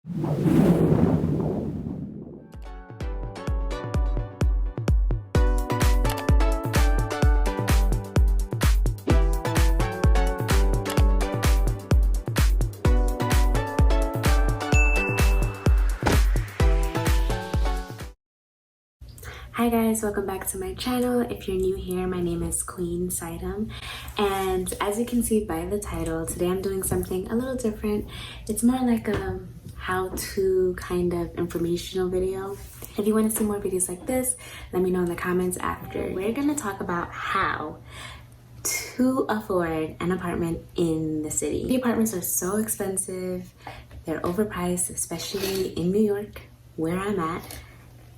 Hi guys, welcome back to my channel. If you're new here, my name is QueenSidum, and as you can see by the title, today I'm doing something a little different. It's more like a how-to kind of informational video. If you want to see more videos like this, let me know in the comments after. We're going to talk about how to afford an apartment in the city. The apartments are so expensive, they're overpriced, especially in New York, where I'm at.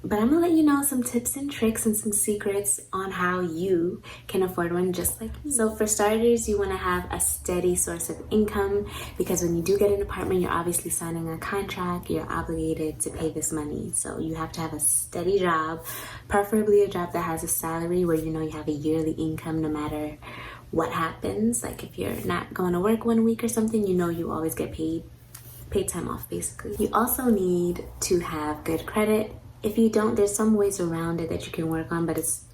But I'm gonna let you know some tips and tricks and some secrets on how you can afford one just like me. So for starters, you wanna have a steady source of income, because when you do get an apartment, you're obviously signing a contract, you're obligated to pay this money. So you have to have a steady job, preferably a job that has a salary where you know you have a yearly income no matter what happens. Like if you're not going to work 1 week or something, you know you always get paid time off basically. You also need to have good credit. If you don't, there's some ways around it that you can work on, but it's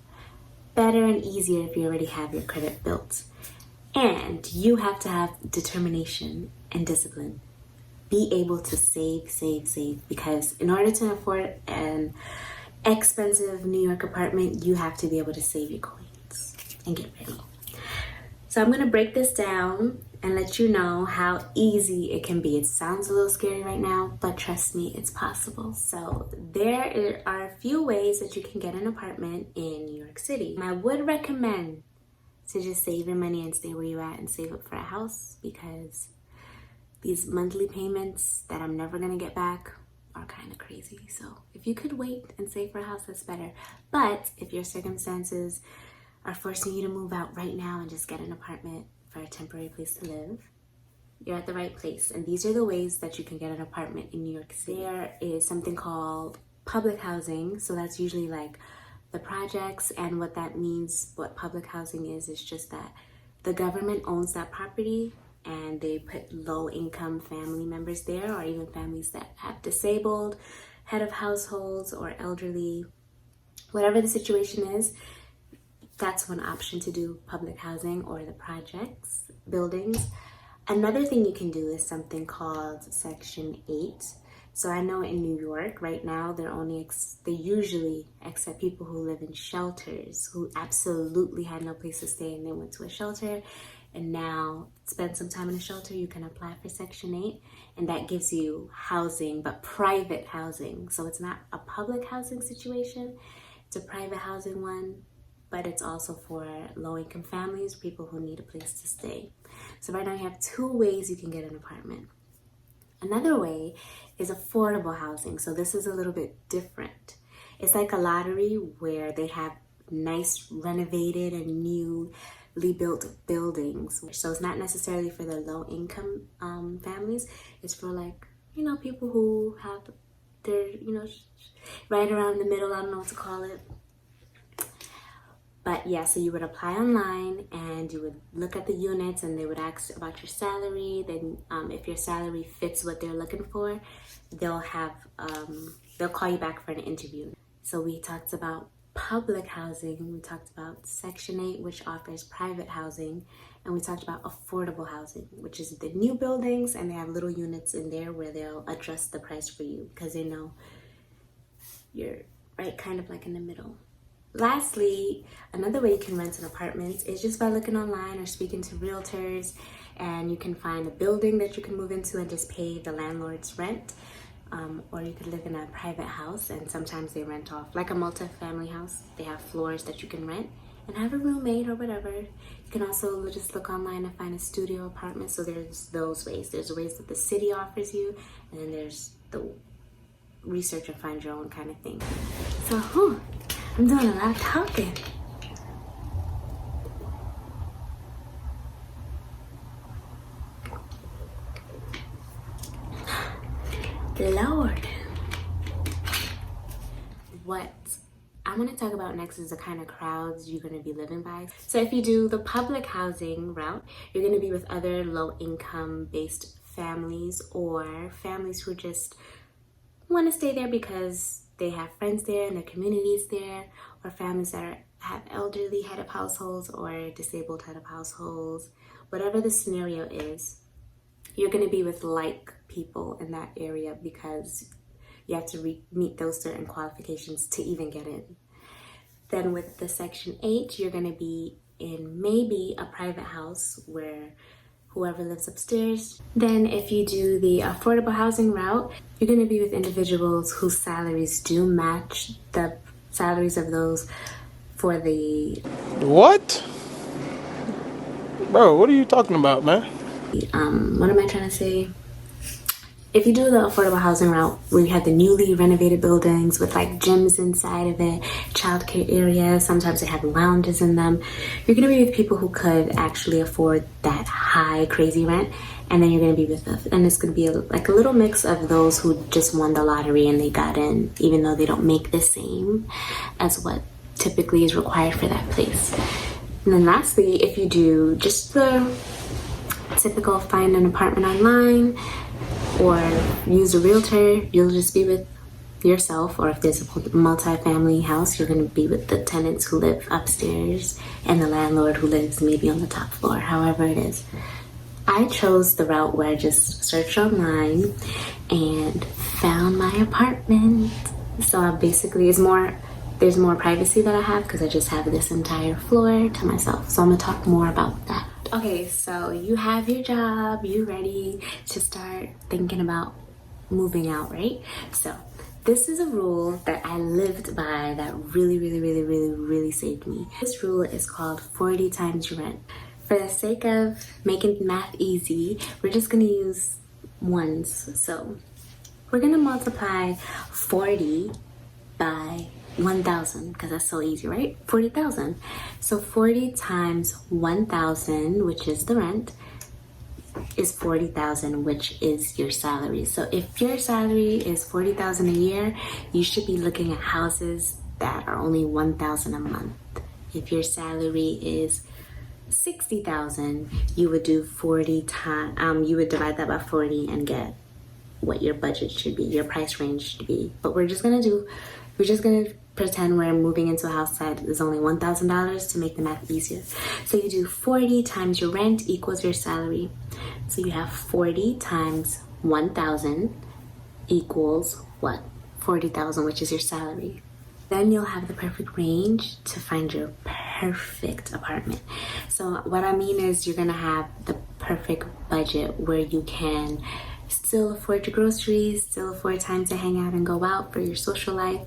better and easier if you already have your credit built. And you have to have determination and discipline. Be able to save, because in order to afford an expensive New York apartment, you have to be able to save your coins and get ready. So I'm gonna break this down and let you know how easy it can be. It sounds a little scary right now, but trust me, it's possible. So there are a few ways that you can get an apartment in New York City. I would recommend to just save your money and stay where you're at and save up for a house, because these monthly payments that I'm never gonna get back are kind of crazy. So if you could wait and save for a house, that's better. But if your circumstances are forcing you to move out right now and just get an apartment for a temporary place to live, you're at the right place. And these are the ways that you can get an apartment in New York City. There is something called public housing. So that's usually like the projects, and what that means, what public housing is just that the government owns that property and they put low income family members there, or even families that have disabled head of households or elderly, whatever the situation is. That's one option to do public housing or the projects, buildings. Another thing you can do is something called Section 8. So I know in New York right now, they usually accept people who live in shelters, who absolutely had no place to stay and they went to a shelter and now spend some time in a shelter. You can apply for Section 8, and that gives you housing, but private housing. So it's not a public housing situation, it's a private housing one, but it's also for low-income families, people who need a place to stay. So right now you have two ways you can get an apartment. Another way is affordable housing. So this is a little bit different. It's like a lottery where they have nice renovated and newly built buildings. So it's not necessarily for the low-income families. It's for people who have their, right around the middle, I don't know what to call it. But yeah, so you would apply online and you would look at the units and they would ask about your salary. Then if your salary fits what they're looking for, they'll call you back for an interview. So we talked about public housing, we talked about Section 8, which offers private housing, and we talked about affordable housing, which is the new buildings, and they have little units in there where they'll adjust the price for you because they know you're right kind of like in the middle. Lastly, another way you can rent an apartment is just by looking online or speaking to realtors, and you can find a building that you can move into and just pay the landlord's rent. Or you could live in a private house, and sometimes they rent off like a multi-family house. They have floors that you can rent and have a roommate or whatever. You can also just look online and find a studio apartment. So there's those ways. There's ways that the city offers you, and then there's the research and find your own kind of thing. So, I'm doing a lot of talking. Lord. What I want to talk about next is the kind of crowds you're going to be living by. So if you do the public housing route, you're going to be with other low-income based families or families who just want to stay there because they have friends there and their communities there, or families that have elderly head of households or disabled head of households. Whatever the scenario is, you're going to be with like people in that area because you have to meet those certain qualifications to even get in. Then with the Section 8, you're going to be in maybe a private house where whoever lives upstairs. Then if you do the affordable housing route, you're going to be with individuals whose salaries do match the salaries of those for the... What? Bro, what are you talking about, man? What am I trying to say? If you do the affordable housing route, where you have the newly renovated buildings with like gyms inside of it, childcare areas, sometimes they have lounges in them, you're going to be with people who could actually afford that high, crazy rent. And then you're going to be with us. And it's going to be like a little mix of those who just won the lottery and they got in, even though they don't make the same as what typically is required for that place. And then lastly, if you do just the typical find an apartment online or use a realtor, you'll just be with yourself, or if there's a multi-family house, you're going to be with the tenants who live upstairs and the landlord who lives maybe on the top floor, however it is. I chose the route where I just searched online and found my apartment. So I basically, there's more privacy that I have because I just have this entire floor to myself. So I'm going to talk more about that. Okay, so you have your job, you're ready to start thinking about moving out, right? So this is a rule that I lived by that really saved me. This rule is called 40 times your rent. For the sake of making math easy, we're just gonna use ones. So we're gonna multiply 40 by 1,000 because that's so easy, right? 40,000. So 40 times 1,000, which is the rent, is 40,000, which is your salary. So if your salary is 40,000 a year, you should be looking at houses that are only 1,000 a month. If your salary is 60,000, you would do 40 times. You would divide that by 40 and get what your budget should be, your price range should be. But we're just gonna pretend we're moving into a house that is only $1,000 to make the math easier. So you do 40 times your rent equals your salary. So you have 40 times 1,000 equals what? 40,000, which is your salary. Then you'll have the perfect range to find your perfect apartment. So what I mean is you're gonna have the perfect budget where you can still afford your groceries, still afford time to hang out and go out for your social life,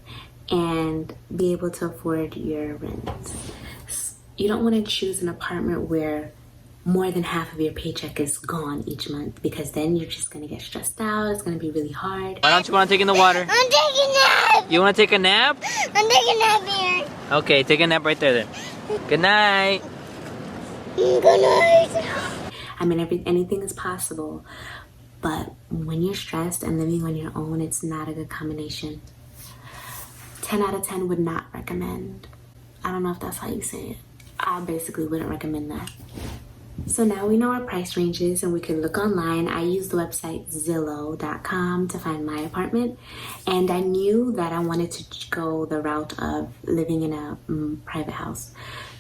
and be able to afford your rent. You don't want to choose an apartment where more than half of your paycheck is gone each month, because then you're just going to get stressed out. It's going to be really hard. Why don't you want to take in the water? I'm taking a nap. You want to take a nap? I'm taking a nap here. Okay, take a nap right there then. Good night. Good night. I mean, anything is possible, but when you're stressed and living on your own, it's not a good combination. 10 out of 10 would not recommend. I don't know if that's how you say it. I basically wouldn't recommend that. So now we know our price ranges and we can look online. I use the website Zillow.com to find my apartment, and I knew that I wanted to go the route of living in a private house.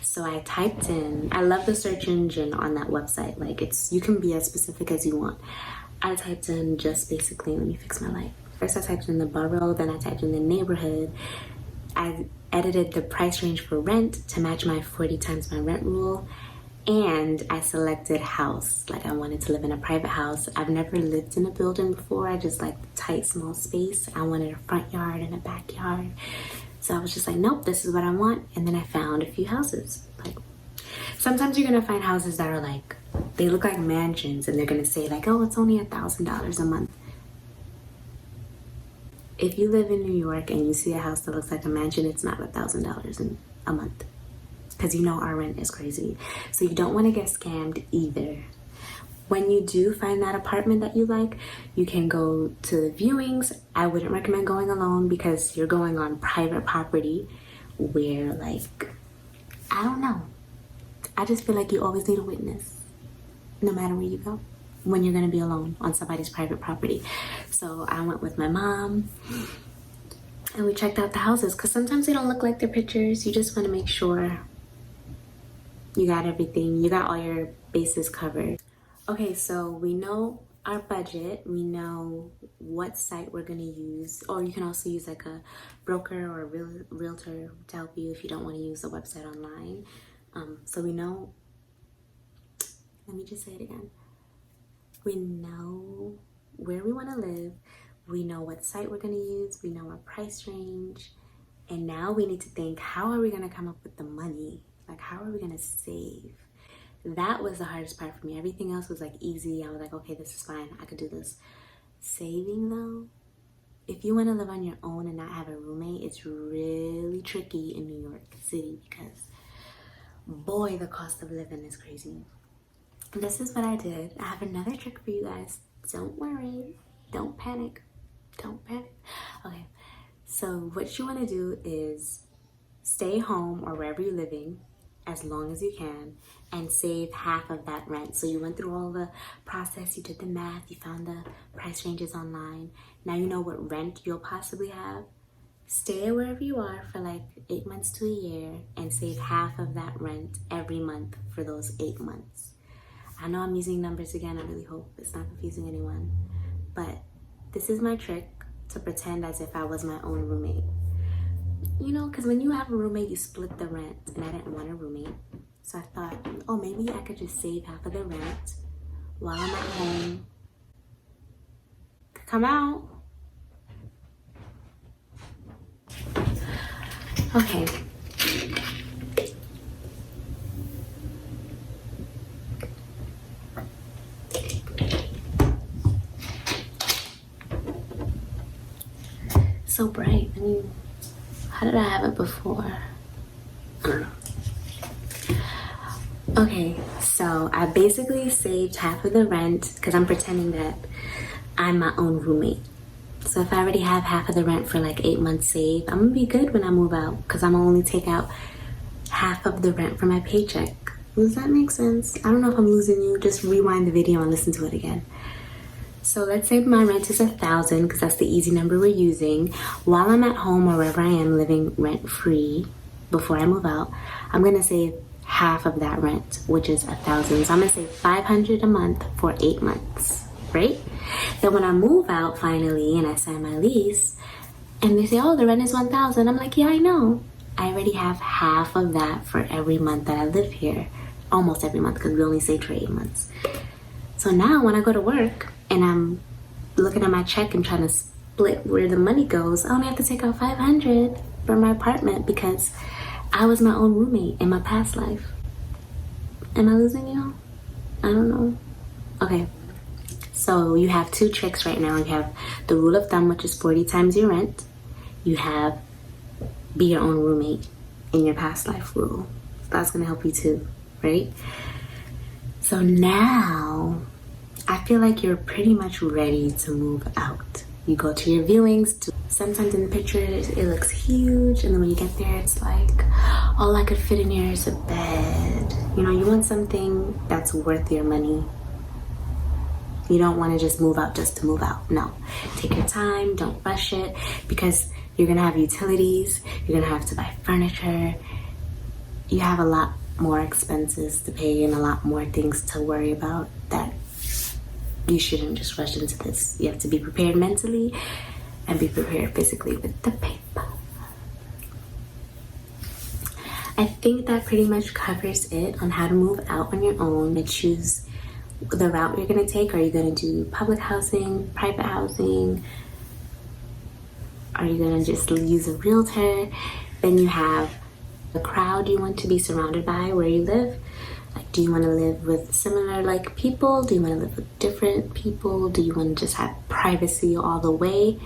So I typed in, I love the search engine on that website. Like, you can be as specific as you want. I typed in just basically, let me fix my light. First I typed in the borough, then I typed in the neighborhood. I edited the price range for rent to match my 40 times my rent rule. And I selected house. Like, I wanted to live in a private house. I've never lived in a building before. I just like the tight, small space. I wanted a front yard and a backyard. So I was just like, nope, this is what I want. And then I found a few houses. Like, sometimes you're gonna find houses that are like, they look like mansions, and they're gonna say like, oh, it's only $1,000 a month. If you live in New York and you see a house that looks like a mansion, it's not $1,000 a month, because you know our rent is crazy. So you don't want to get scammed either. When you do find that apartment that you like, you can go to the viewings. I wouldn't recommend going alone because you're going on private property where, like, I don't know. I just feel like you always need a witness no matter where you go. when you're gonna be alone on somebody's private property. So I went with my mom and we checked out the houses because sometimes they don't look like their pictures. You just want to make sure you got everything, you got all your bases covered. Okay, so we know our budget, we know what site we're gonna use, or you can also use like a broker or a realtor to help you if you don't want to use a website online. So we know, let me just say it again. We know where we want to live, we know what site we're gonna use, we know our price range, and now we need to think, how are we gonna come up with the money? Like, how are we gonna save? That was the hardest part for me. Everything else was like easy. I was like, okay, this is fine. I could do this. Saving though, if you want to live on your own and not have a roommate, it's really tricky in New York City because, boy, the cost of living is crazy. This is what I did. I have another trick for you guys. Don't worry. Don't panic. Don't panic. Okay. So what you want to do is stay home or wherever you're living as long as you can and save half of that rent. So you went through all the process, you did the math, you found the price ranges online. Now you know what rent you'll possibly have. Stay wherever you are for like 8 months to a year and save half of that rent every month for those 8 months. I know I'm using numbers again. I really hope it's not confusing anyone. But this is my trick to pretend as if I was my own roommate. You know, because when you have a roommate, you split the rent, and I didn't want a roommate. So I thought, oh, maybe I could just save half of the rent while I'm at home. Come out. Okay. So bright. I mean, how did I have it before? I don't know. Okay, so I basically saved half of the rent because I'm pretending that I'm my own roommate. So if I already have half of the rent for like 8 months saved, I'm gonna be good when I move out because I'm gonna only take out half of the rent from my paycheck. Does that make sense? I don't know if I'm losing you. Just rewind the video and listen to it again. So let's say my rent is 1,000 because that's the easy number we're using. While I'm at home or wherever I am living rent free before I move out, I'm gonna save half of that rent, which is 1,000. So I'm gonna save 500 a month for 8 months, right? Then when I move out finally and I sign my lease and they say, oh, the rent is 1,000, I'm like, yeah, I know. I already have half of that for every month that I live here, almost every month because we only saved for 8 months. So now when I go to work and I'm looking at my check and trying to split where the money goes, I only have to take out 500 from my apartment because I was my own roommate in my past life. Am I losing you? I don't know. Okay, so you have 2 tricks right now. You have the rule of thumb, which is 40 times your rent. You have be your own roommate in your past life rule. That's gonna help you too, right? So now I feel like you're pretty much ready to move out. You go to your viewings. Sometimes in the pictures it looks huge, and then when you get there it's like, all I could fit in here is a bed. You know, you want something that's worth your money. You don't want to just move out just to move out. No, take your time, don't rush it, because you're gonna have utilities, you're gonna have to buy furniture, you have a lot more expenses to pay and a lot more things to worry about that you shouldn't just rush into this. You have to be prepared mentally and be prepared physically with the paper. I think that pretty much covers it on how to move out on your own and choose the route you're gonna take. Are you gonna do public housing, private housing? Are you gonna just use a realtor? Then you have the crowd you want to be surrounded by where you live. Like, do you want to live with similar like people? Do you want to live with different people? Do you want to just have privacy all the way?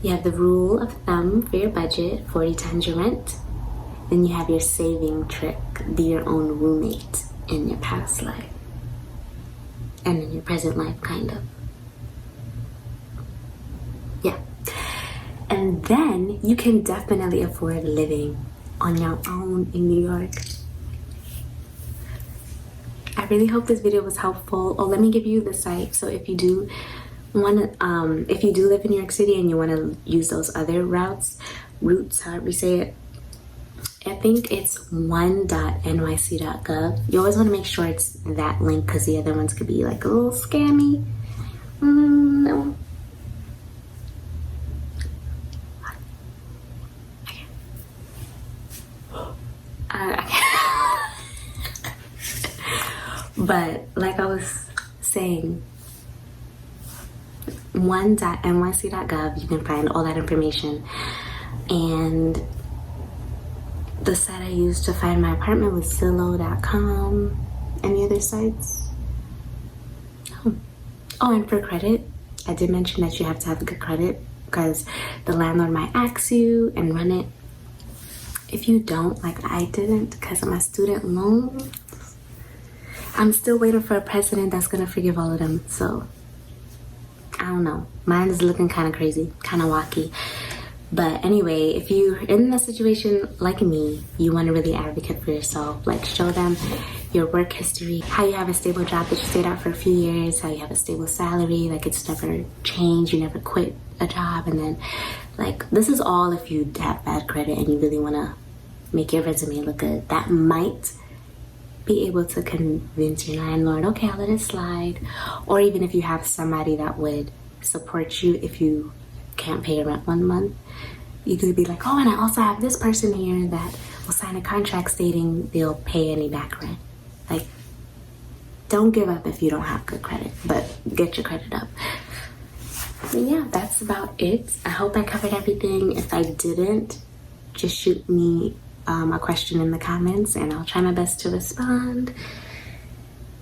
You have the rule of thumb for your budget, 40 times your rent. Then you have your saving trick, be your own roommate in your past life. And in your present life, kind of. Yeah. And then you can definitely afford living on your own in New York. I really hope this video was helpful. Oh, let me give you the site. So if you do if you do live in New York City and you want to use those other routes, however you say it, I think it's one.nyc.gov. You always want to make sure it's that link because the other ones could be like a little scammy. No. But like I was saying, one.nyc.gov, you can find all that information. And the site I used to find my apartment was Zillow.com. Any other sites? Oh, and for credit, I did mention that you have to have good credit because the landlord might ask you and run it. If you don't, like I didn't because of my student loan, I'm still waiting for a president that's gonna forgive all of them. So I don't know. Mine is looking kind of crazy, kind of wacky. But anyway, if you're in a situation like me, you want to really advocate for yourself. Like show them your work history, how you have a stable job that you stayed at for a few years, how you have a stable salary, like it's never changed, you never quit a job. And then like this is all if you have bad credit and you really want to make your resume look good. That might be able to convince your landlord, okay, I'll let it slide. Or even if you have somebody that would support you if you can't pay your rent 1 month, you could be like, oh, and I also have this person here that will sign a contract stating they'll pay any back rent. Like, don't give up if you don't have good credit, but get your credit up. But yeah, that's about it. I hope I covered everything. If I didn't, just shoot me a question in the comments and I'll try my best to respond.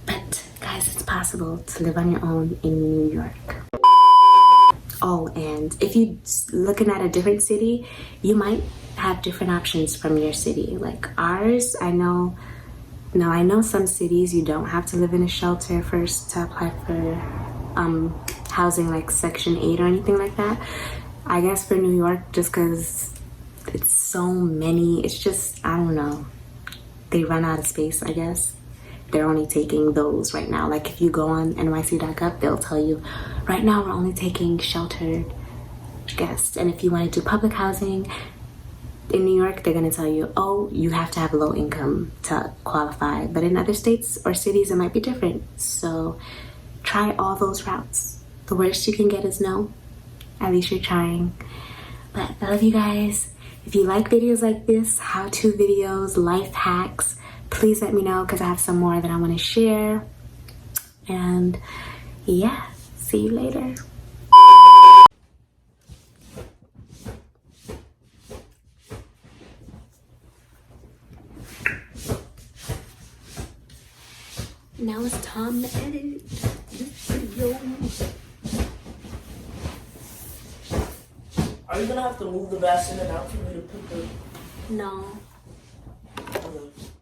But guys, it's possible to live on your own in New York. Oh, and if you're looking at a different city, you might have different options from your city. Like ours, I know some cities you don't have to live in a shelter first to apply for housing, like Section 8 or anything like that. I guess for New York, just because it's so many, it's just, I don't know, they run out of space, I guess. They're only taking those right now. Like if you go on nyc.gov, they'll tell you, right now we're only taking sheltered guests. And if you want to do public housing in New York, they're gonna tell you, oh, you have to have low income to qualify. But in other states or cities, it might be different. So try all those routes. The worst you can get is no. At least you're trying. But I love you guys. If you like videos like this, how-to videos, life hacks, please let me know because I have some more that I want to share. And yeah, see you later. Now it's time to edit this video. Are you gonna have to move the bassinet out for me to put the... No. Okay.